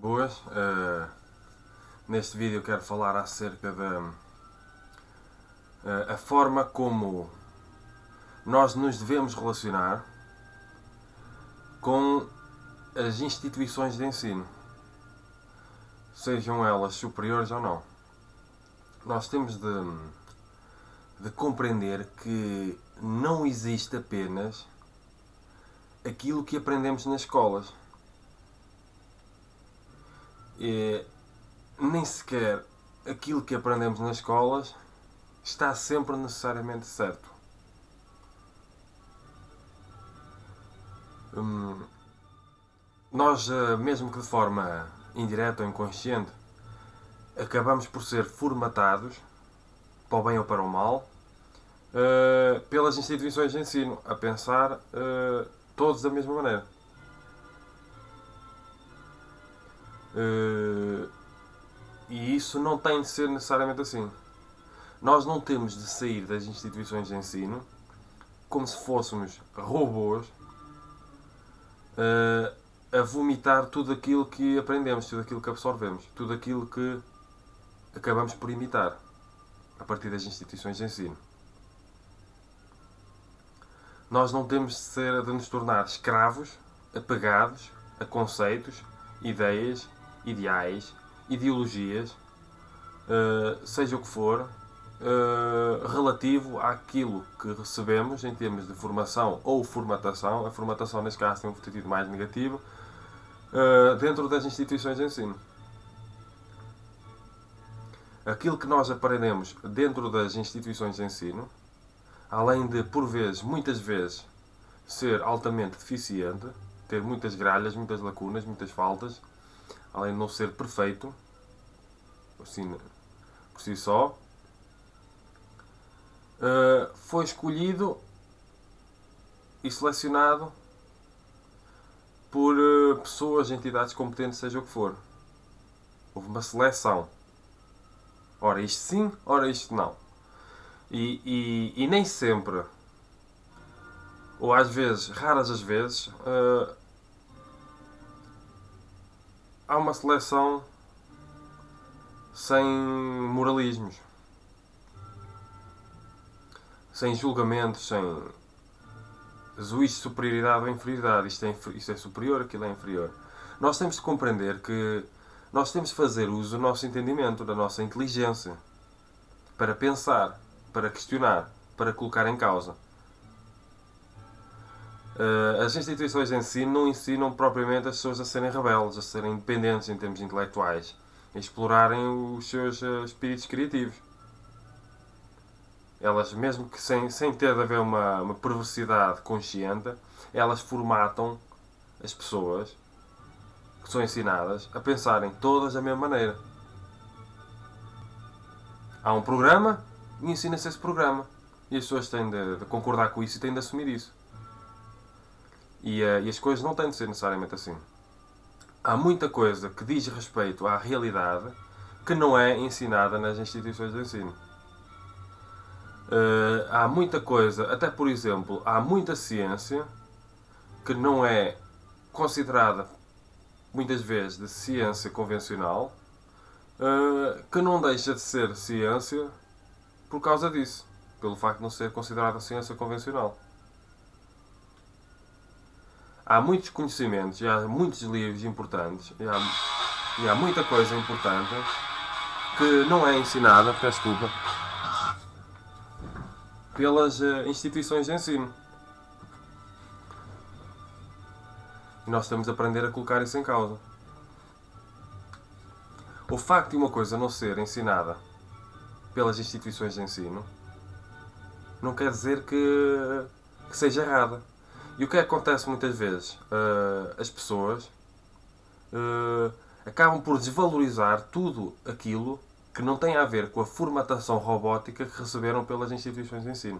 Boas, neste vídeo quero falar acerca da a forma como nós nos devemos relacionar com as instituições de ensino, sejam elas superiores ou não. Nós temos de compreender que não existe apenas aquilo que aprendemos nas escolas. Nem sequer aquilo que aprendemos nas escolas está sempre necessariamente certo. Nós, mesmo que de forma indireta ou inconsciente, acabamos por ser formatados, para o bem ou para o mal, pelas instituições de ensino, a pensar todos da mesma maneira. E isso não tem de ser necessariamente assim. Nós não temos de sair das instituições de ensino como se fôssemos robôs a vomitar tudo aquilo que aprendemos, tudo aquilo que absorvemos, tudo aquilo que acabamos por imitar a partir das instituições de ensino. Nós não temos de nos tornar escravos, apegados a conceitos, ideias, ideais, ideologias, seja o que for, relativo àquilo que recebemos em termos de formação ou formatação. A formatação, neste caso, tem um sentido mais negativo, dentro das instituições de ensino. Aquilo que nós aprendemos dentro das instituições de ensino, além de, por vezes, muitas vezes, ser altamente deficiente, ter muitas gralhas, muitas lacunas, muitas faltas, além de não ser perfeito, assim, por si só, foi escolhido e selecionado por pessoas, entidades competentes, seja o que for. Houve uma seleção. Ora isto sim, ora isto não. E nem sempre, ou às vezes, raras as vezes, há uma seleção sem moralismos, sem julgamentos, sem juízo de superioridade ou inferioridade. Isto é superior, aquilo é inferior. Nós temos de compreender que nós temos de fazer uso do nosso entendimento, da nossa inteligência, para pensar, para questionar, para colocar em causa. As instituições de ensino não ensinam propriamente as pessoas a serem rebeldes, a serem independentes em termos intelectuais, a explorarem os seus espíritos criativos. Elas, mesmo que sem ter de haver uma perversidade consciente, elas formatam as pessoas que são ensinadas a pensarem todas da mesma maneira. Há um programa e ensina-se esse programa. E as pessoas têm de concordar com isso e têm de assumir isso. E as coisas não têm de ser necessariamente assim. Há muita coisa que diz respeito à realidade que não é ensinada nas instituições de ensino. Há muita coisa, até por exemplo, há muita ciência que não é considerada muitas vezes de ciência convencional, que não deixa de ser ciência por causa disso, pelo facto de não ser considerada ciência convencional. Há muitos conhecimentos, e há muitos livros importantes, e há muita coisa importante que não é ensinada, peço desculpa, pelas instituições de ensino. E nós temos de aprender a colocar isso em causa. O facto de uma coisa não ser ensinada pelas instituições de ensino não quer dizer que seja errada. E o que acontece muitas vezes? As pessoas acabam por desvalorizar tudo aquilo que não tem a ver com a formatação robótica que receberam pelas instituições de ensino.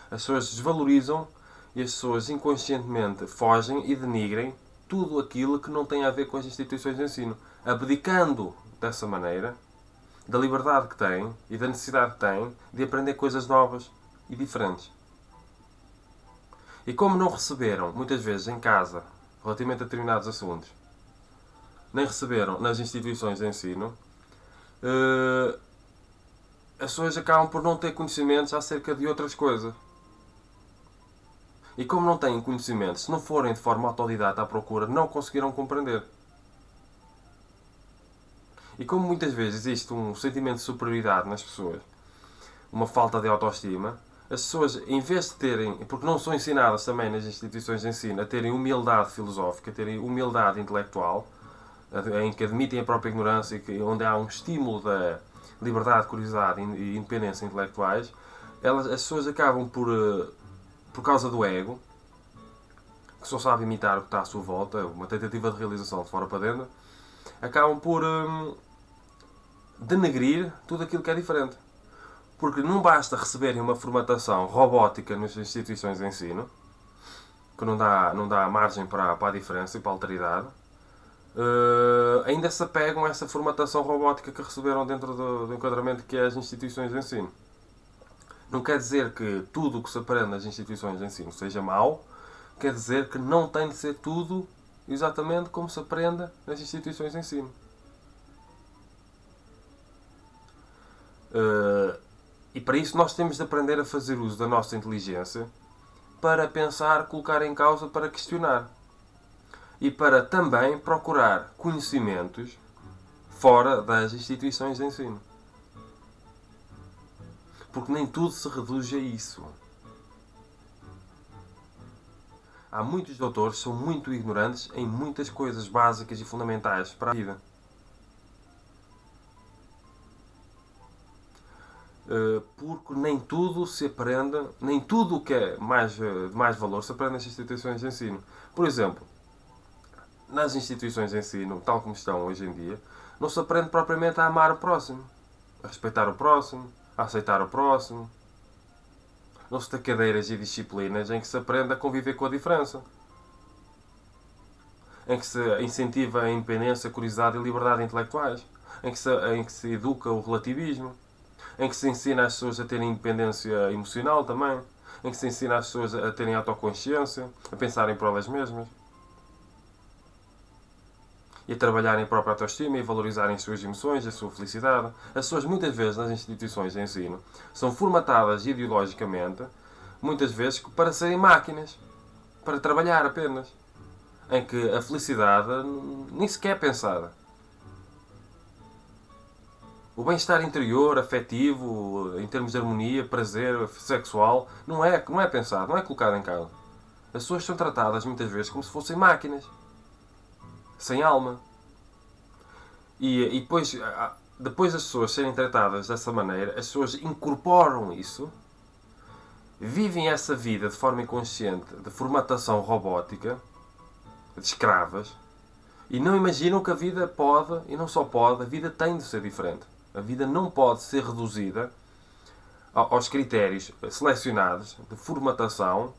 As pessoas desvalorizam e as pessoas inconscientemente fogem e denigrem tudo aquilo que não tem a ver com as instituições de ensino, abdicando dessa maneira da liberdade que têm e da necessidade que têm de aprender coisas novas e diferentes. E como não receberam, muitas vezes em casa, relativamente a determinados assuntos, nem receberam nas instituições de ensino, eh, as pessoas acabam por não ter conhecimentos acerca de outras coisas. E como não têm conhecimentos, se não forem de forma autodidata à procura, não conseguirão compreender. E como muitas vezes existe um sentimento de superioridade nas pessoas, uma falta de autoestima, as pessoas, em vez de terem, porque não são ensinadas também nas instituições de ensino, a terem humildade filosófica, a terem humildade intelectual, em que admitem a própria ignorância e onde há um estímulo da liberdade, curiosidade e independência intelectuais, as pessoas acabam por causa do ego, que só sabe imitar o que está à sua volta, uma tentativa de realização de fora para dentro, acabam por denegrir tudo aquilo que é diferente. Porque não basta receberem uma formatação robótica nas instituições de ensino, que não dá margem para a diferença e para a alteridade, ainda se apegam a essa formatação robótica que receberam dentro do enquadramento que é as instituições de ensino. Não quer dizer que tudo o que se aprende nas instituições de ensino seja mau, quer dizer que não tem de ser tudo exatamente como se aprende nas instituições de ensino. E para isso nós temos de aprender a fazer uso da nossa inteligência para pensar, colocar em causa, para questionar. E para também procurar conhecimentos fora das instituições de ensino. Porque nem tudo se reduz a isso. Há muitos doutores que são muito ignorantes em muitas coisas básicas e fundamentais para a vida. Porque nem tudo se aprende, nem tudo o que é de mais valor se aprende nas instituições de ensino. Por exemplo, nas instituições de ensino, tal como estão hoje em dia, não se aprende propriamente a amar o próximo, a respeitar o próximo, a aceitar o próximo. Não se tem cadeiras e disciplinas em que se aprende a conviver com a diferença. Em que se incentiva a independência, a curiosidade e a liberdade intelectuais. Em que se educa o relativismo. Em que se ensina as pessoas a terem independência emocional também. Em que se ensina as pessoas a terem autoconsciência, a pensarem por elas mesmas. E a trabalharem a própria autoestima e valorizarem as suas emoções, a sua felicidade. As pessoas muitas vezes nas instituições de ensino são formatadas ideologicamente, muitas vezes para serem máquinas, para trabalhar apenas, em que a felicidade nem sequer é pensada. O bem-estar interior, afetivo, em termos de harmonia, prazer sexual, não é pensado, não é colocado em causa. As pessoas são tratadas muitas vezes como se fossem máquinas. Sem alma. E depois das pessoas serem tratadas dessa maneira, as pessoas incorporam isso, vivem essa vida de forma inconsciente, de formatação robótica, de escravas, e não imaginam que a vida pode, e não só pode, a vida tem de ser diferente. A vida não pode ser reduzida aos critérios selecionados de formatação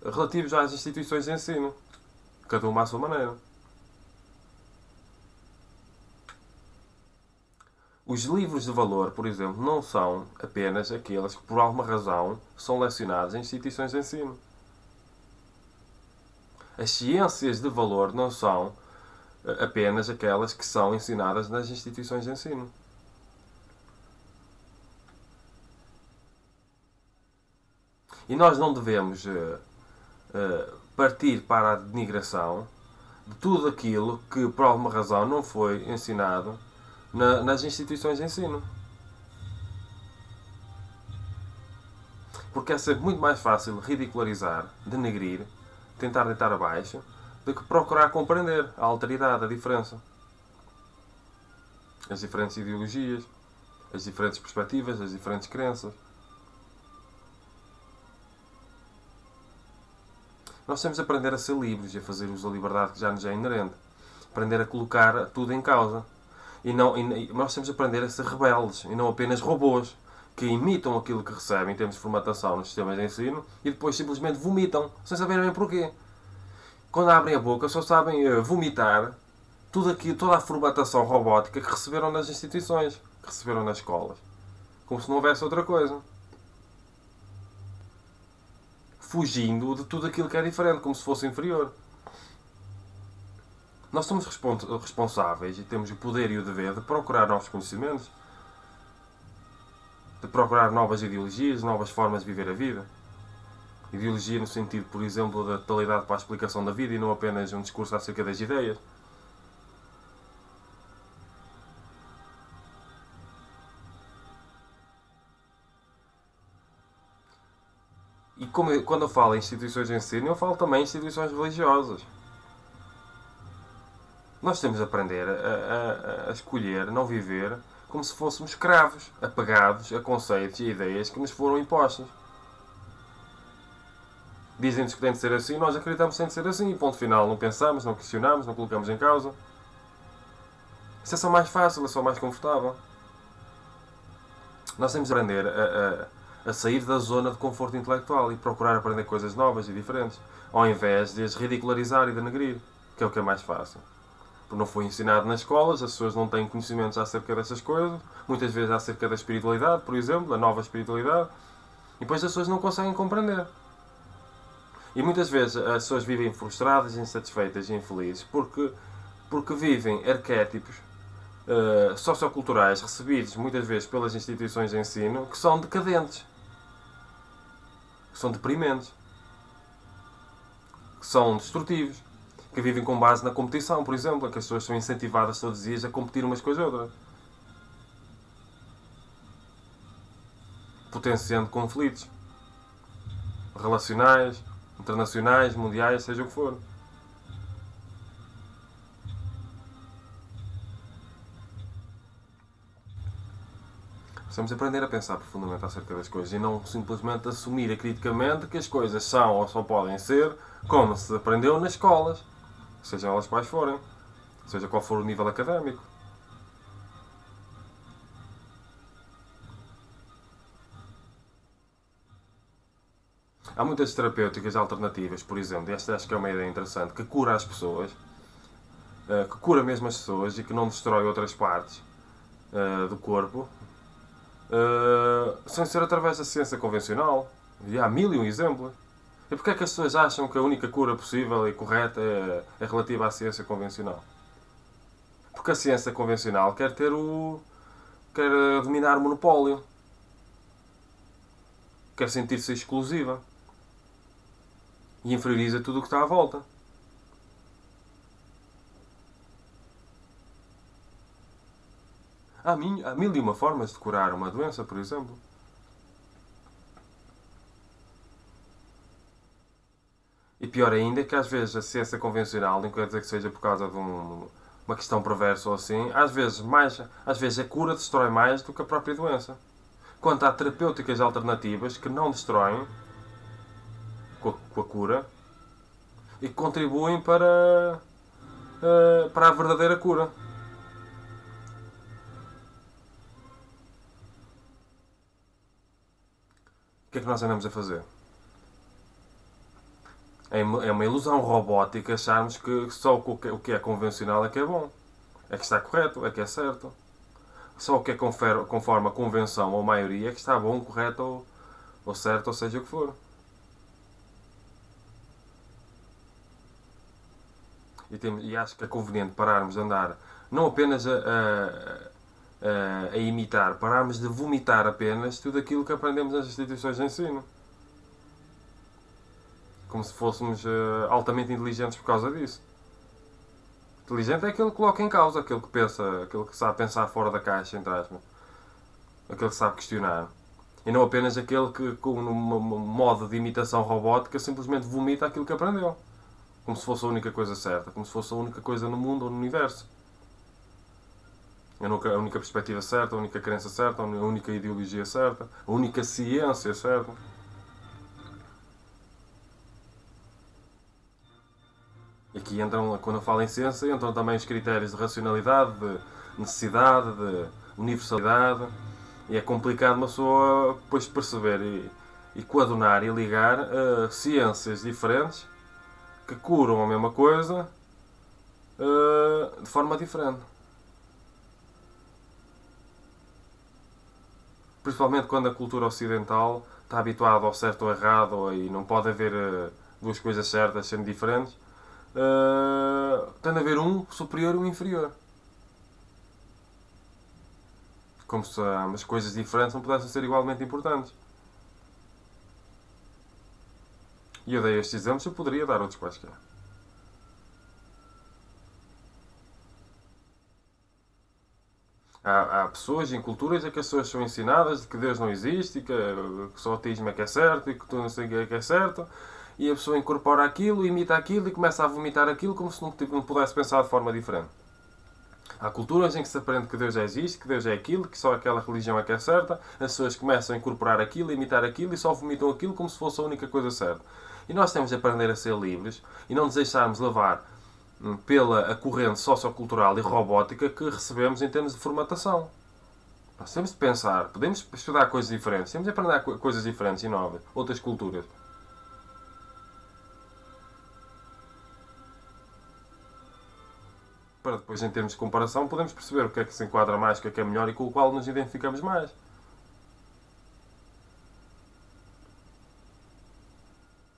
relativos às instituições de ensino. Cada uma à sua maneira. Os livros de valor, por exemplo, não são apenas aqueles que, por alguma razão, são lecionados em instituições de ensino. As ciências de valor não são apenas aquelas que são ensinadas nas instituições de ensino. E nós não devemos partir para a denigração de tudo aquilo que, por alguma razão, não foi ensinado nas instituições de ensino. Porque é sempre muito mais fácil ridicularizar, denegrir, tentar deitar abaixo, do que procurar compreender a alteridade, a diferença. As diferentes ideologias, as diferentes perspectivas, as diferentes crenças. Nós temos de aprender a ser livres e a fazer uso da liberdade que já nos é inerente. Aprender a colocar tudo em causa. Nós temos de aprender a ser rebeldes e não apenas robôs que imitam aquilo que recebem em termos de formatação nos sistemas de ensino e depois simplesmente vomitam, sem saberem bem porquê. Quando abrem a boca só sabem vomitar toda a formatação robótica que receberam nas instituições, que receberam nas escolas. Como se não houvesse outra coisa. Fugindo de tudo aquilo que é diferente, como se fosse inferior. Nós somos responsáveis e temos o poder e o dever de procurar novos conhecimentos, de procurar novas ideologias, novas formas de viver a vida. Ideologia no sentido, por exemplo, da totalidade para a explicação da vida e não apenas um discurso acerca das ideias. E quando eu falo em instituições de ensino, eu falo também em instituições religiosas. Nós temos de aprender a escolher, não viver como se fôssemos escravos, apegados a conceitos e ideias que nos foram impostos. Dizem-nos que tem de ser assim, nós acreditamos que tem de ser assim, e ponto final. Não pensamos, não questionamos, não colocamos em causa. Isso é só mais fácil, é só mais confortável. Nós temos de aprender a sair da zona de conforto intelectual e procurar aprender coisas novas e diferentes, ao invés de as ridicularizar e denegrir, que é o que é mais fácil. Porque não foi ensinado nas escolas, as pessoas não têm conhecimentos acerca dessas coisas, muitas vezes acerca da espiritualidade, por exemplo, da nova espiritualidade, e depois as pessoas não conseguem compreender. E muitas vezes as pessoas vivem frustradas, insatisfeitas e infelizes porque vivem arquétipos socioculturais recebidos muitas vezes pelas instituições de ensino que são decadentes, que são deprimentes, que são destrutivos, que vivem com base na competição, por exemplo, em que as pessoas são incentivadas todos os dias a competir umas com as outras, potenciando conflitos relacionais, internacionais, mundiais, seja o que for. Precisamos aprender a pensar profundamente acerca das coisas e não simplesmente assumir acriticamente que as coisas são ou só podem ser como se aprendeu nas escolas, sejam elas quais forem, seja qual for o nível académico. Há muitas terapêuticas alternativas, por exemplo, esta acho que é uma ideia interessante, que cura as pessoas, que cura mesmo as pessoas e que não destrói outras partes do corpo, sem ser através da ciência convencional. E há mil e um exemplos. E porquê é que as pessoas acham que a única cura possível e correta é relativa à ciência convencional? Porque a ciência convencional quer dominar o monopólio. Quer sentir-se exclusiva. E inferioriza tudo o que está à volta. Há mil e uma formas de curar uma doença, por exemplo. E pior ainda é que às vezes a ciência convencional, não quer dizer que seja por causa de uma questão perversa ou assim, às vezes a cura destrói mais do que a própria doença. Quanto há terapêuticas alternativas que não destroem com a cura e que contribuem para a verdadeira cura. O que é que nós andamos a fazer? É uma ilusão robótica acharmos que só o que é convencional é que é bom. É que está correto, é que é certo. Só o que é conforme a convenção ou a maioria é que está bom, correto ou certo, ou seja o que for. E acho que é conveniente pararmos de andar não apenas a imitar, pararmos de vomitar apenas tudo aquilo que aprendemos nas instituições de ensino. Como se fôssemos altamente inteligentes por causa disso. Inteligente é aquele que coloca em causa, aquele que pensa, aquele que sabe pensar fora da caixa, entre aspas. Aquele que sabe questionar. E não apenas aquele que, com um modo de imitação robótica, simplesmente vomita aquilo que aprendeu. Como se fosse a única coisa certa, como se fosse a única coisa no mundo ou no universo. A única perspectiva certa, a única crença certa, a única ideologia certa, a única ciência certa. E aqui entram, quando eu falo em ciência, entram também os critérios de racionalidade, de necessidade, de universalidade. E é complicado uma pessoa depois perceber e coadunar e ligar ciências diferentes que curam a mesma coisa de forma diferente. Principalmente quando a cultura ocidental está habituada ao certo ou errado e não pode haver duas coisas certas sendo diferentes. tem de haver um superior e um inferior. Como se as coisas diferentes não pudessem ser igualmente importantes. E eu dei estes exemplos, eu poderia dar outros quaisquer. Há pessoas em culturas em que as pessoas são ensinadas de que Deus não existe, e que só o ateísmo é que é certo, e que tu não sei o que é certo, e a pessoa incorpora aquilo, imita aquilo e começa a vomitar aquilo como se não pudesse pensar de forma diferente. Há culturas em que se aprende que Deus já existe, que Deus é aquilo, que só aquela religião é que é certa, as pessoas começam a incorporar aquilo, a imitar aquilo e só vomitam aquilo como se fosse a única coisa certa. E nós temos de aprender a ser livres e não nos deixarmos levar pela a corrente sociocultural e robótica que recebemos em termos de formatação. Nós temos de pensar, podemos estudar coisas diferentes, temos de aprender coisas diferentes e novas, outras culturas. Para depois, em termos de comparação, podemos perceber o que é que se enquadra mais, o que é melhor e com o qual nos identificamos mais.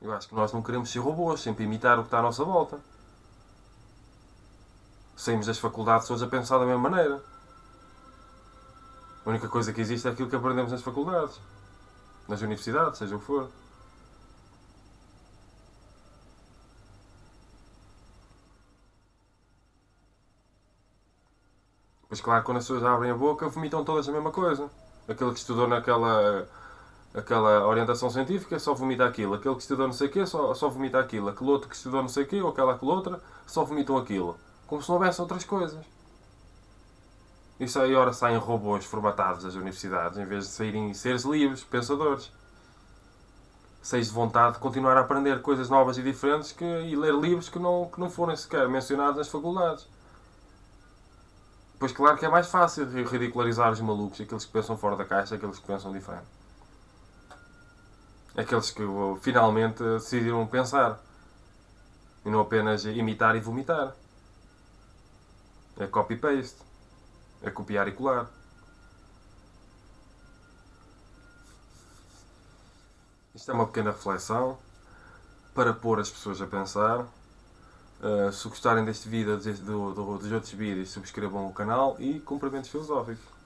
Eu acho que nós não queremos ser robôs, sempre imitar o que está à nossa volta. Saímos das faculdades todos a pensar da mesma maneira. A única coisa que existe é aquilo que aprendemos nas faculdades. Nas universidades, seja o que for. Pois claro, quando as pessoas abrem a boca, vomitam todas a mesma coisa. Aquele que estudou aquela orientação científica só vomita aquilo. Aquele que estudou não sei o quê só vomita aquilo. Aquele outro que estudou não sei o quê ou aquela outra só vomitam aquilo. Como se não houvesse outras coisas. Isso aí, ora, saem robôs formatados das universidades em vez de saírem seres livres, pensadores. Seis de vontade de continuar a aprender coisas novas e diferentes e ler livros que não forem sequer mencionados nas faculdades. Pois claro que é mais fácil ridicularizar os malucos, aqueles que pensam fora da caixa, aqueles que pensam diferente. Aqueles que finalmente decidiram pensar. E não apenas imitar e vomitar. É copy-paste. É copiar e colar. Isto é uma pequena reflexão para pôr as pessoas a pensar. Se gostarem deste vídeo, dos outros vídeos, subscrevam o canal e cumprimentos filosóficos.